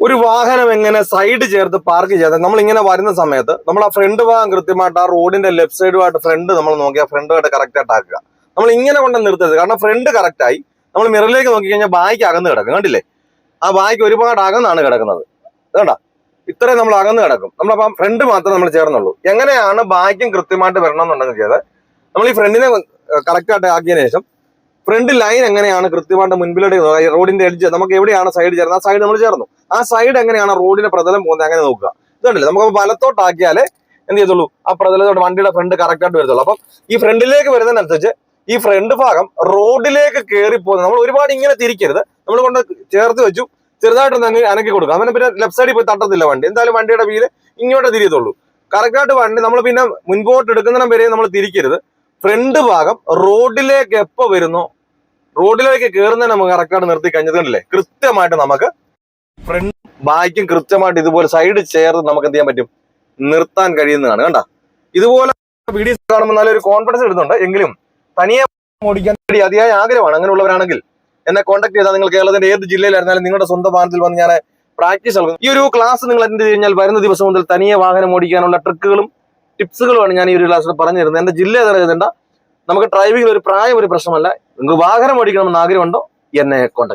ഒരു വാഹനം എങ്ങനെ സൈഡ് ചേർത്ത് പാർക്ക് ചെയ്യാതെ നമ്മൾ ഇങ്ങനെ വരുന്ന സമയത്ത് നമ്മൾ ആ ഫ്രണ്ട് ഭാഗം കൃത്യമായിട്ട് ആ റോഡിന്റെ ലെഫ്റ്റ് സൈഡുമായിട്ട് ഫ്രണ്ട് നമ്മൾ നോക്കിയാൽ ഫ്രണ്ടുമായിട്ട് കറക്റ്റ് ആയിട്ട് ആക്കുക. നമ്മൾ ഇങ്ങനെ കൊണ്ട് നിർത്തരുത്. കാരണം ഫ്രണ്ട് കറക്റ്റ് ആയി നമ്മൾ മിററിലേക്ക് നോക്കി കഴിഞ്ഞാൽ ബായ്ക്ക് അകന്ന് കിടക്കും. കണ്ടില്ലേ? ആ ബായ്ക്ക് ഒരുപാട് അകന്നാണ് കിടക്കുന്നത്. വേണ്ട, ഇത്രയും നമ്മൾ അകന്ന് കിടക്കും. നമ്മളപ്പം ഫ്രണ്ട് മാത്രമേ നമ്മൾ ചേർന്നുള്ളൂ. എങ്ങനെയാണ് ബായ്ക്കും കൃത്യമായിട്ട് വരണം എന്നുണ്ടെങ്കിൽ ചെയ്ത് നമ്മൾ ഈ ഫ്രണ്ടിനെ കറക്റ്റ് ആയിട്ട് ആക്കിയതിനു ശേഷം ഫ്രണ്ട് ലൈൻ എങ്ങനെയാണ് കൃത്യമായിട്ട് മുൻപിലൂടെ റോഡിന്റെ എഡ്ജ് നമുക്ക് എവിടെയാണ് സൈഡ് ചേർന്നത് ആ സൈഡ് നമ്മൾ ചേർന്നു. ആ സൈഡ് എങ്ങനെയാണ് റോഡിന്റെ പ്രതലം പോകുന്നത് അങ്ങനെ നോക്കുക. ഇതുണ്ടല്ലേ, നമുക്ക് വലത്തോട്ടാക്കിയാലേ എന്ത് ചെയ്തുള്ളൂ, ആ പ്രതലത്തോട്ട് വണ്ടിയുടെ ഫ്രണ്ട് കറക്റ്റ് ആയിട്ട് വരത്തുള്ളൂ. അപ്പം ഈ ഫ്രണ്ടിലേക്ക് വരുന്നതിനനുസരിച്ച് ഈ ഫ്രണ്ട് ഭാഗം റോഡിലേക്ക് കയറി പോകുന്നത്. നമ്മൾ ഒരുപാട് ഇങ്ങനെ തിരിക്കരുത്. നമ്മൾ കൊണ്ട് ചേർത്ത് വെച്ചു ചെറുതായിട്ടൊന്ന് അനക്കി കൊടുക്കുക. അവനെ പിന്നെ ലെഫ്റ്റ് സൈഡിൽ പോയി തട്ടത്തില്ല വണ്ടി. എന്തായാലും വണ്ടിയുടെ വീല് ഇങ്ങോട്ട് തിരിയത്തുള്ളൂ. കറക്റ്റായിട്ട് വണ്ടി നമ്മൾ പിന്നെ മുൻപോട്ട് എടുക്കുന്നിടം വരെ നമ്മൾ തിരിക്കരുത്. ഫ്രണ്ട് ഭാഗം റോഡിലേക്ക് എപ്പോൾ വരുന്നോ റോഡിലേക്ക് കയറുന്നതിന് നമുക്ക് കറക്റ്റായിട്ട് നിർത്തി കഴിഞ്ഞത് കണ്ടില്ലേ, കൃത്യമായിട്ട് നമുക്ക് ഫ്രണ്ട് ബാക്കും കൃത്യമായിട്ട് ഇതുപോലെ സൈഡ് ചേർത്ത് നമുക്ക് എന്ത് ചെയ്യാൻ പറ്റും, നിർത്താൻ കഴിയുന്നതാണ്. കണ്ട, ഇതുപോലെ വീഡിയോസ് കാണുമ്പോൾ നല്ലൊരു കോൺഫിഡൻസ് എടുത്തുണ്ട്. എങ്കിലും തനിയെ ഓടിക്കാൻ വേണ്ടി അതിയായ ആഗ്രഹമാണ്. അങ്ങനെയുള്ളവരാണെങ്കിൽ എന്നെ കോൺടാക്ട് ചെയ്താൽ നിങ്ങൾ കേരളത്തിന്റെ ഏത് ജില്ലയിലായിരുന്നാലും നിങ്ങളുടെ സ്വന്തം വാഹനത്തിൽ വന്ന് ഞാൻ പ്രാക്ടീസ് നൽകും. ഈ ഒരു ക്ലാസ് നിങ്ങൾ അറ്റൻഡ് ചെയ്ത് കഴിഞ്ഞാൽ വരുന്ന ദിവസം മുതൽ തനിയെ വാഹനം ഓടിക്കാനുള്ള ട്രിക്കുകളും ടിപ്സുകളുമാണ് ഞാൻ ഈ ഒരു ക്ലാസ്സിൽ പറഞ്ഞു തരുന്നത്. എന്റെ ജില്ല ഏതാ, നമുക്ക് ഡ്രൈവിംഗിൽ ഒരു പ്രായം ഒരു പ്രശ്നമല്ല. നിങ്ങൾക്ക് വാഹനം ഓടിക്കണമെന്ന് ആഗ്രഹമുണ്ടോ, എന്നെ കോൺടാക്ട്